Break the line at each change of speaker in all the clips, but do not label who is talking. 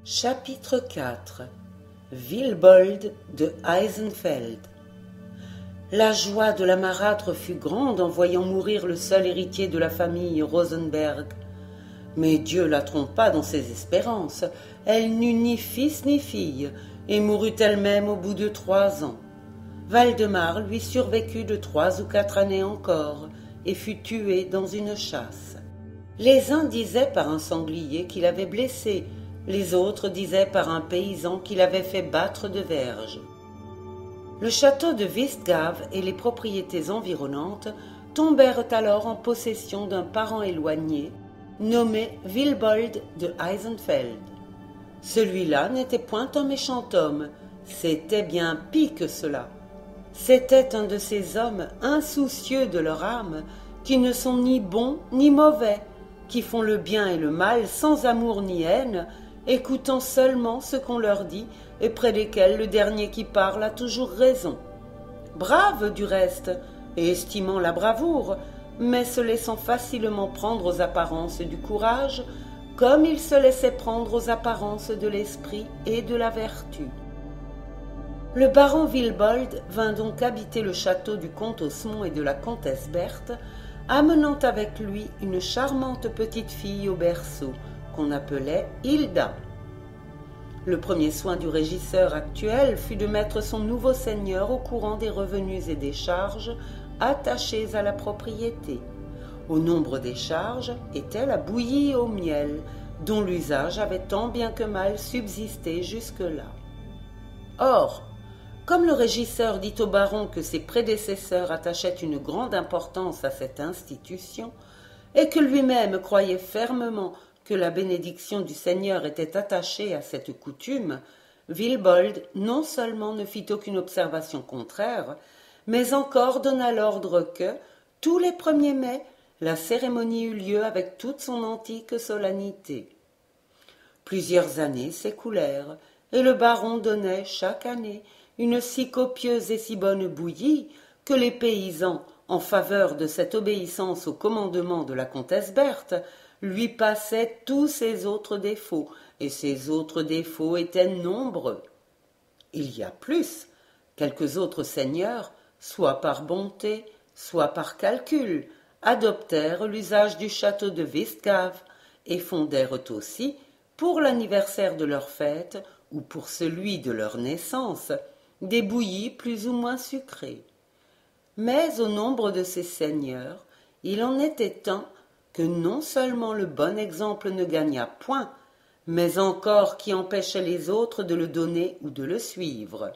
Chapitre 4 Wilbold de Eisenfeld. La joie de la marâtre fut grande en voyant mourir le seul héritier de la famille Rosenberg. Mais Dieu la trompa dans ses espérances. Elle n'eut ni fils ni fille, et mourut elle-même au bout de 3 ans. Waldemar lui survécut de 3 ou 4 années encore, et fut tué dans une chasse. Les uns disaient par un sanglier qu'il avait blessé, les autres disaient par un paysan qu'il avait fait battre de verges. Le château de Wistgave et les propriétés environnantes tombèrent alors en possession d'un parent éloigné, nommé Wilbold de Eisenfeld. Celui-là n'était point un méchant homme, c'était bien pis que cela. C'était un de ces hommes insoucieux de leur âme, qui ne sont ni bons ni mauvais, qui font le bien et le mal sans amour ni haine, écoutant seulement ce qu'on leur dit et près desquels le dernier qui parle a toujours raison. Brave du reste, et estimant la bravoure, mais se laissant facilement prendre aux apparences du courage, comme il se laissait prendre aux apparences de l'esprit et de la vertu. Le baron Wilbold vint donc habiter le château du comte Osmond et de la comtesse Berthe, amenant avec lui une charmante petite fille au berceau, qu'on appelait Hilda. Le premier soin du régisseur actuel fut de mettre son nouveau seigneur au courant des revenus et des charges attachés à la propriété. Au nombre des charges était la bouillie au miel, dont l'usage avait tant bien que mal subsisté jusque-là. Or, comme le régisseur dit au baron que ses prédécesseurs attachaient une grande importance à cette institution, et que lui-même croyait fermement que la bénédiction du Seigneur était attachée à cette coutume, Wilbold non seulement ne fit aucune observation contraire, mais encore donna l'ordre que, tous les 1er mai, la cérémonie eut lieu avec toute son antique solennité. Plusieurs années s'écoulèrent, et le baron donnait chaque année une si copieuse et si bonne bouillie que les paysans, en faveur de cette obéissance au commandement de la comtesse Berthe, lui passaient tous ses autres défauts, et ces autres défauts étaient nombreux. Il y a plus, quelques autres seigneurs, soit par bonté, soit par calcul, adoptèrent l'usage du château de Wistgave et fondèrent aussi, pour l'anniversaire de leur fête ou pour celui de leur naissance, des bouillies plus ou moins sucrées. Mais au nombre de ces seigneurs, il en était un que non seulement le bon exemple ne gagna point, mais encore qui empêchait les autres de le donner ou de le suivre.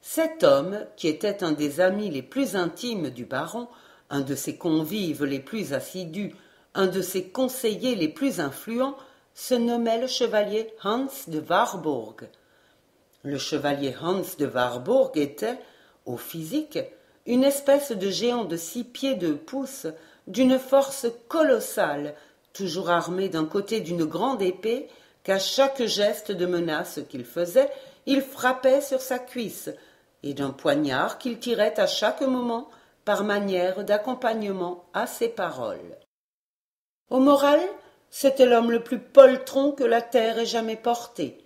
Cet homme, qui était un des amis les plus intimes du baron, un de ses convives les plus assidus, un de ses conseillers les plus influents, se nommait le chevalier Hans de Warburg. Le chevalier Hans de Warburg était, au physique, une espèce de géant de 6 pieds 2 pouces, d'une force colossale, toujours armé d'un côté d'une grande épée, qu'à chaque geste de menace qu'il faisait, il frappait sur sa cuisse, et d'un poignard qu'il tirait à chaque moment par manière d'accompagnement à ses paroles. Au moral, c'était l'homme le plus poltron que la terre ait jamais porté,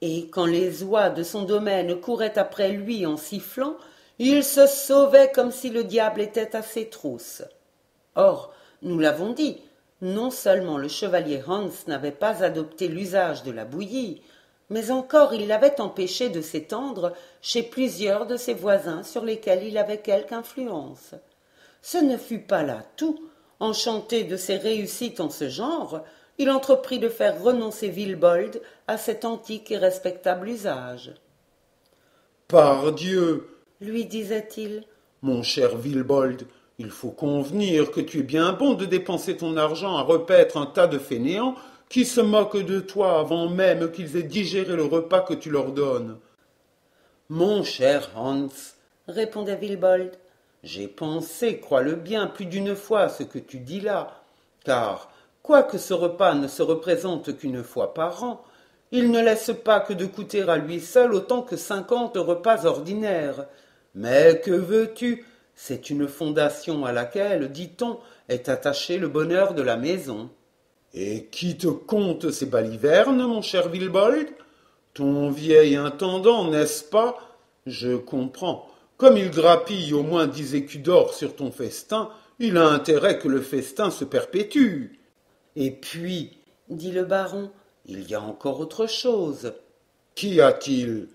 et quand les oies de son domaine couraient après lui en sifflant, il se sauvait comme si le diable était à ses trousses. Or, nous l'avons dit, non seulement le chevalier Hans n'avait pas adopté l'usage de la bouillie, mais encore il l'avait empêché de s'étendre chez plusieurs de ses voisins sur lesquels il avait quelque influence. Ce ne fut pas là tout. Enchanté de ses réussites en ce genre, il entreprit de faire renoncer Wilbold à cet antique et respectable usage.
« Pardieu,
lui disait-il,
mon cher Wilbold, il faut convenir que tu es bien bon de dépenser ton argent à repaître un tas de fainéants qui se moquent de toi avant même qu'ils aient digéré le repas que tu leur donnes. »«
Mon cher Hans, répondait Wilbold, j'ai pensé, crois-le bien, plus d'une fois à ce que tu dis là, car, quoique ce repas ne se représente qu'une fois par an, il ne laisse pas que de coûter à lui seul autant que 50 repas ordinaires. Mais que veux-tu ? C'est une fondation à laquelle, dit-on, est attaché le bonheur de la maison. »
Et qui te compte ces balivernes, mon cher Wilbold? Ton vieil intendant, n'est-ce pas? Je comprends. Comme il grappille au moins 10 écus d'or sur ton festin, il a intérêt que le festin se perpétue.
Et puis, dit le baron, il y a encore autre chose.
Qu'y a-t-il?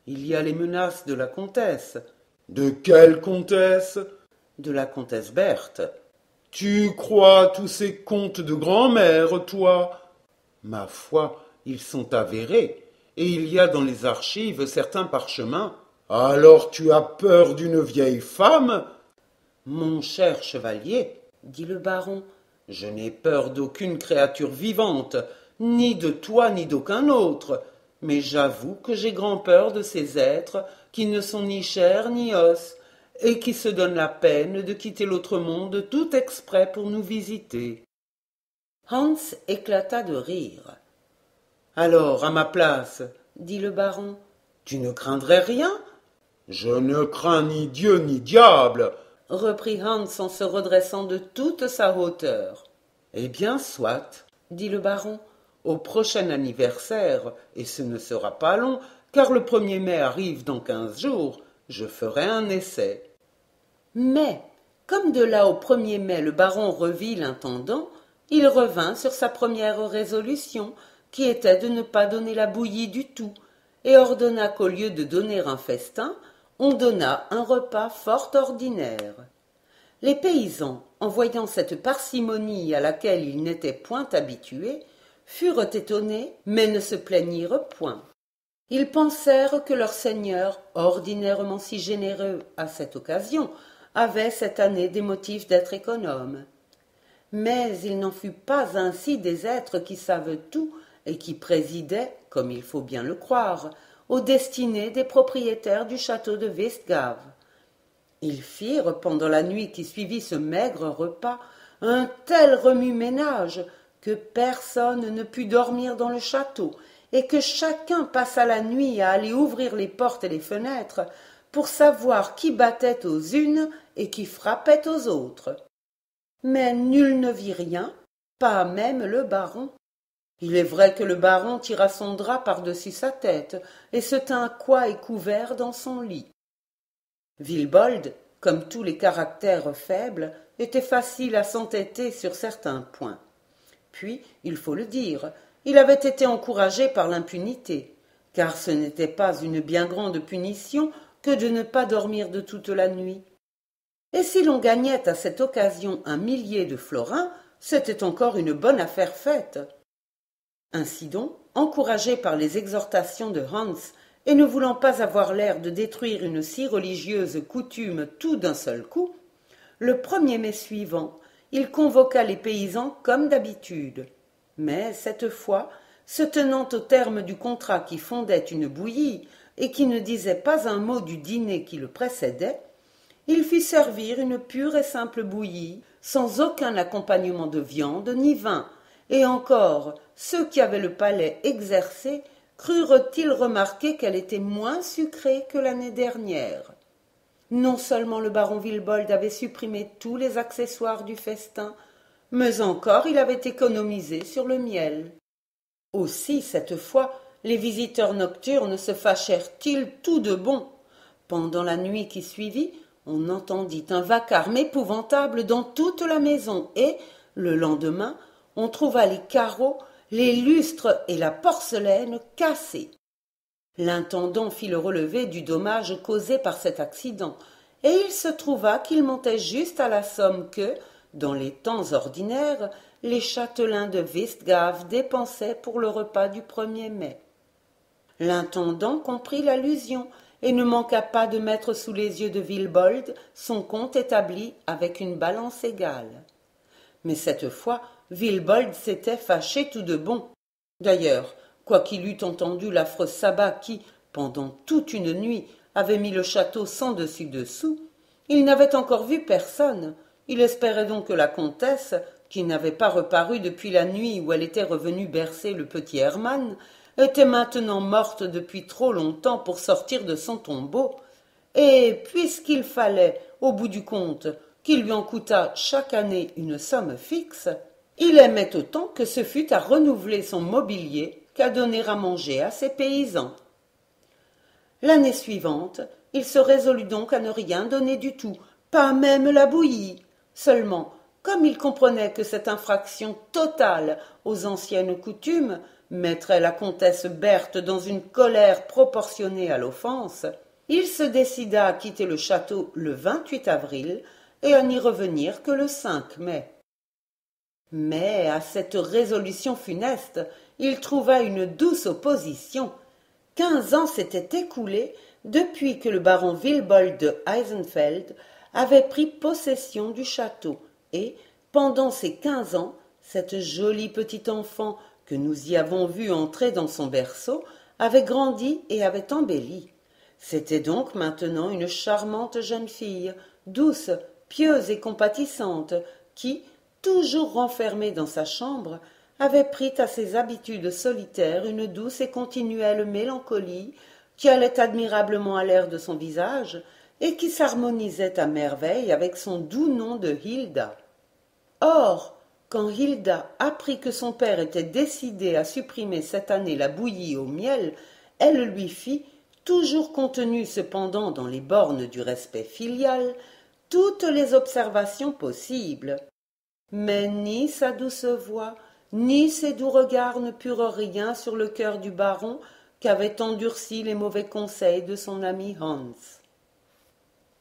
Il y a les menaces de la comtesse.
De quelle comtesse?
De la comtesse Berthe.
Tu crois tous ces contes de grand-mère, toi? Ma foi, ils sont avérés, et il y a dans les archives certains parchemins. Alors tu as peur d'une vieille femme?
Mon cher chevalier, dit le baron, je n'ai peur d'aucune créature vivante, ni de toi ni d'aucun autre, mais j'avoue que j'ai grand-peur de ces êtres qui ne sont ni chair ni os, et qui se donnent la peine de quitter l'autre monde tout exprès pour nous visiter. Hans éclata de rire. Alors, à ma place, dit le baron, tu ne craindrais rien?
Je ne crains ni Dieu ni diable,
reprit Hans en se redressant de toute sa hauteur. Eh bien, soit, dit le baron, au prochain anniversaire, et ce ne sera pas long, car le 1er mai arrive dans 15 jours, je ferai un essai. Mais, comme de là au 1er mai le baron revit l'intendant, il revint sur sa première résolution, qui était de ne pas donner la bouillie du tout, et ordonna qu'au lieu de donner un festin, on donna un repas fort ordinaire. Les paysans, en voyant cette parcimonie à laquelle ils n'étaient point habitués, furent étonnés, mais ne se plaignirent point. Ils pensèrent que leur seigneur, ordinairement si généreux à cette occasion, avait cette année des motifs d'être économe. Mais il n'en fut pas ainsi des êtres qui savent tout et qui présidaient, comme il faut bien le croire, aux destinées des propriétaires du château de Westgave. Ils firent, pendant la nuit qui suivit ce maigre repas, un tel remue-ménage que personne ne put dormir dans le château et que chacun passa la nuit à aller ouvrir les portes et les fenêtres pour savoir qui battait aux unes et qui frappait aux autres. Mais nul ne vit rien, pas même le baron. Il est vrai que le baron tira son drap par-dessus sa tête et se tint cois et couvert dans son lit. Wilbold, comme tous les caractères faibles, était facile à s'entêter sur certains points. Puis, il faut le dire, il avait été encouragé par l'impunité, car ce n'était pas une bien grande punition que de ne pas dormir de toute la nuit. Et si l'on gagnait à cette occasion 1 millier de florins, c'était encore une bonne affaire faite. Ainsi donc, encouragé par les exhortations de Hans, et ne voulant pas avoir l'air de détruire une si religieuse coutume tout d'un seul coup, le 1er mai suivant, il convoqua les paysans comme d'habitude. Mais cette fois, se tenant au terme du contrat qui fondait une bouillie et qui ne disait pas un mot du dîner qui le précédait, il fit servir une pure et simple bouillie, sans aucun accompagnement de viande ni vin, et encore, ceux qui avaient le palais exercé crurent-ils remarquer qu'elle était moins sucrée que l'année dernière. Non seulement le baron Wilbold avait supprimé tous les accessoires du festin, mais encore il avait économisé sur le miel. Aussi, cette fois, les visiteurs nocturnes se fâchèrent-ils tout de bon. Pendant la nuit qui suivit, on entendit un vacarme épouvantable dans toute la maison et, le lendemain, on trouva les carreaux, les lustres et la porcelaine cassés. L'intendant fit le relevé du dommage causé par cet accident, et il se trouva qu'il montait juste à la somme que, dans les temps ordinaires, les châtelains de Westgave dépensaient pour le repas du 1er mai. L'intendant comprit l'allusion et ne manqua pas de mettre sous les yeux de Wilbold son compte établi avec une balance égale. Mais cette fois, Wilbold s'était fâché tout de bon. D'ailleurs, quoiqu'il eût entendu l'affreux sabbat qui, pendant toute une nuit, avait mis le château sans dessus-dessous, il n'avait encore vu personne. Il espérait donc que la comtesse, qui n'avait pas reparu depuis la nuit où elle était revenue bercer le petit Hermann, était maintenant morte depuis trop longtemps pour sortir de son tombeau, et puisqu'il fallait, au bout du compte, qu'il lui en coûtât chaque année une somme fixe, Il aimait autant que ce fût à renouveler son mobilier qu'à donner à manger à ses paysans. L'année suivante, il se résolut donc à ne rien donner du tout, pas même la bouillie. Seulement, comme il comprenait que cette infraction totale aux anciennes coutumes mettrait la comtesse Berthe dans une colère proportionnée à l'offense, il se décida à quitter le château le 28 avril et à n'y revenir que le 5 mai. Mais à cette résolution funeste, il trouva une douce opposition. 15 ans s'étaient écoulés depuis que le baron Wilbold de Eisenfeld avait pris possession du château, et, pendant ces 15 ans, cette jolie petite enfant que nous y avons vue entrer dans son berceau avait grandi et avait embelli. C'était donc maintenant une charmante jeune fille, douce, pieuse et compatissante, qui, toujours renfermée dans sa chambre, avait pris à ses habitudes solitaires une douce et continuelle mélancolie qui allait admirablement à l'air de son visage et qui s'harmonisait à merveille avec son doux nom de Hilda. Or, quand Hilda apprit que son père était décidé à supprimer cette année la bouillie au miel, elle lui fit, toujours contenue cependant dans les bornes du respect filial, toutes les observations possibles. Mais ni sa douce voix, ni ses doux regards ne purent rien sur le cœur du baron qu'avaient endurci les mauvais conseils de son ami Hans.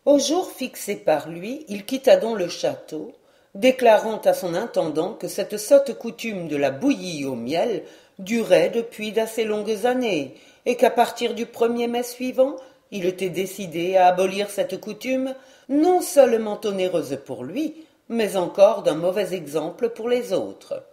Au jour fixé par lui, il quitta donc le château, déclarant à son intendant que cette sotte coutume de la bouillie au miel durait depuis d'assez longues années, et qu'à partir du 1er mai suivant, il était décidé à abolir cette coutume, non seulement onéreuse pour lui, mais encore d'un mauvais exemple pour les autres.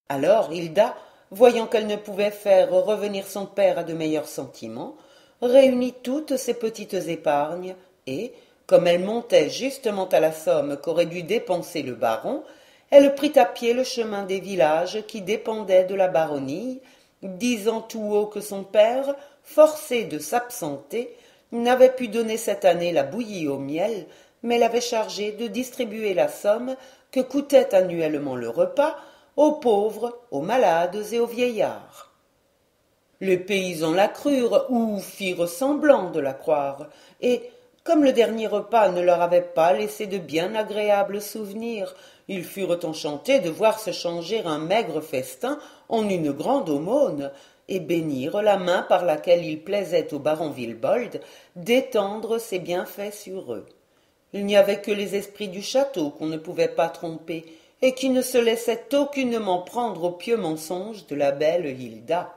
Alors Hilda, voyant qu'elle ne pouvait faire revenir son père à de meilleurs sentiments, réunit toutes ses petites épargnes et, comme elle montait justement à la somme qu'aurait dû dépenser le baron, elle prit à pied le chemin des villages qui dépendaient de la baronnie, disant tout haut que son père, forcé de s'absenter, n'avait pu donner cette année la bouillie au miel, mais l'avait chargé de distribuer la somme que coûtait annuellement le repas aux pauvres, aux malades et aux vieillards. Les paysans la crurent ou firent semblant de la croire, et, comme le dernier repas ne leur avait pas laissé de bien agréables souvenirs, ils furent enchantés de voir se changer un maigre festin en une grande aumône, et bénirent la main par laquelle il plaisait au baron Wilbold d'étendre ses bienfaits sur eux. Il n'y avait que les esprits du château qu'on ne pouvait pas tromper, et qui ne se laissaient aucunement prendre au pieux mensonge de la belle Hilda.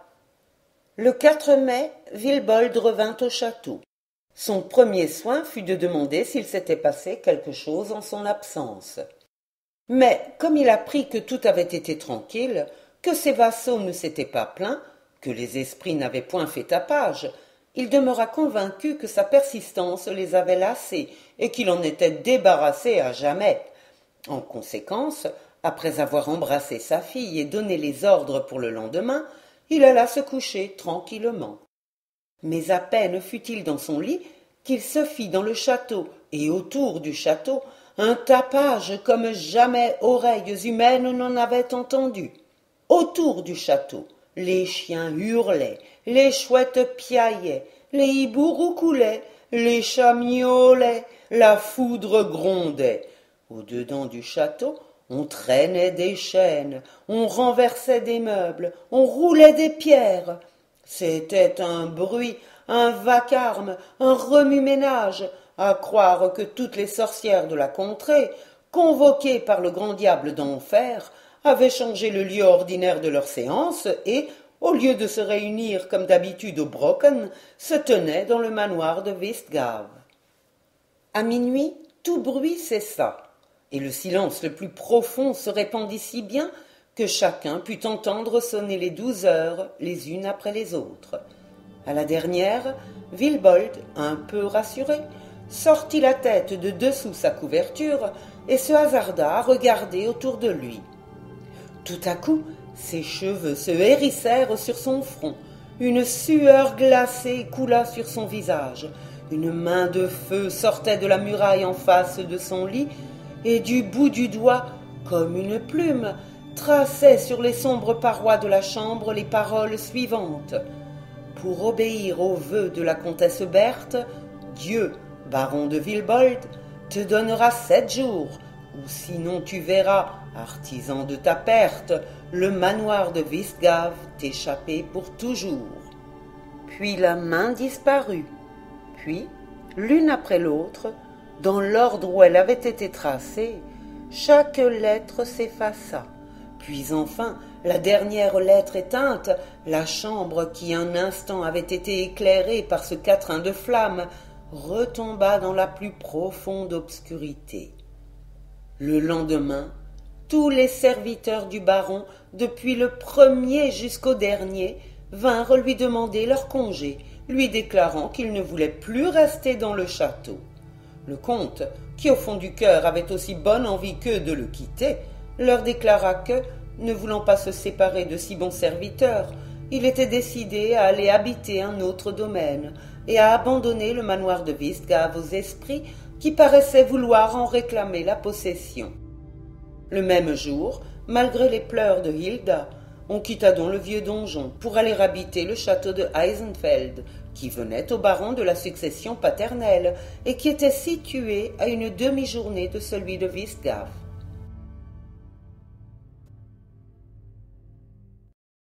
Le 4 mai, Wilbold revint au château. Son premier soin fut de demander s'il s'était passé quelque chose en son absence. Mais, comme il apprit que tout avait été tranquille, que ses vassaux ne s'étaient pas plaints, que les esprits n'avaient point fait tapage, il demeura convaincu que sa persistance les avait lassés et qu'il en était débarrassé à jamais. En conséquence, après avoir embrassé sa fille et donné les ordres pour le lendemain, il alla se coucher tranquillement. Mais à peine fut-il dans son lit qu'il se fit dans le château et autour du château un tapage comme jamais oreilles humaines n'en avaient entendu. Autour du château, les chiens hurlaient, les chouettes piaillaient, les hiboux roucoulaient, les chats miaulaient, la foudre grondait. Au-dedans du château, on traînait des chaînes, on renversait des meubles, on roulait des pierres. C'était un bruit, un vacarme, un remue-ménage, à croire que toutes les sorcières de la contrée, convoquées par le grand diable d'enfer, avaient changé le lieu ordinaire de leurs séances et, au lieu de se réunir comme d'habitude au Brocken, se tenaient dans le manoir de Westgave. À minuit, tout bruit cessa, et le silence le plus profond se répandit si bien que chacun put entendre sonner les 12 heures les unes après les autres. À la dernière, Wilbold, un peu rassuré, sortit la tête de dessous sa couverture et se hasarda à regarder autour de lui. Tout à coup, ses cheveux se hérissèrent sur son front, une sueur glacée coula sur son visage, une main de feu sortait de la muraille en face de son lit, et du bout du doigt, comme une plume, traçait sur les sombres parois de la chambre les paroles suivantes. Pour obéir aux vœux de la comtesse Berthe, Dieu, baron de Villebold, te donnera 7 jours, ou sinon tu verras, artisan de ta perte, le manoir de Vistgav t'échapper pour toujours. Puis la main disparut. Puis, l'une après l'autre, dans l'ordre où elle avait été tracée, chaque lettre s'effaça. Puis enfin, la dernière lettre éteinte, la chambre qui un instant avait été éclairée par ce quatrain de flamme, retomba dans la plus profonde obscurité. Le lendemain, tous les serviteurs du baron, depuis le premier jusqu'au dernier, vinrent lui demander leur congé, lui déclarant qu'il ne voulait plus rester dans le château. Le comte, qui au fond du cœur avait aussi bonne envie qu'eux de le quitter, leur déclara que, ne voulant pas se séparer de si bons serviteurs, il était décidé à aller habiter un autre domaine et à abandonner le manoir de Vistgav aux esprits qui paraissaient vouloir en réclamer la possession. Le même jour, malgré les pleurs de Hilda, on quitta donc le vieux donjon pour aller habiter le château de Eisenfeld, qui venait au baron de la succession paternelle et qui était situé à une demi-journée de celui de Vistgav.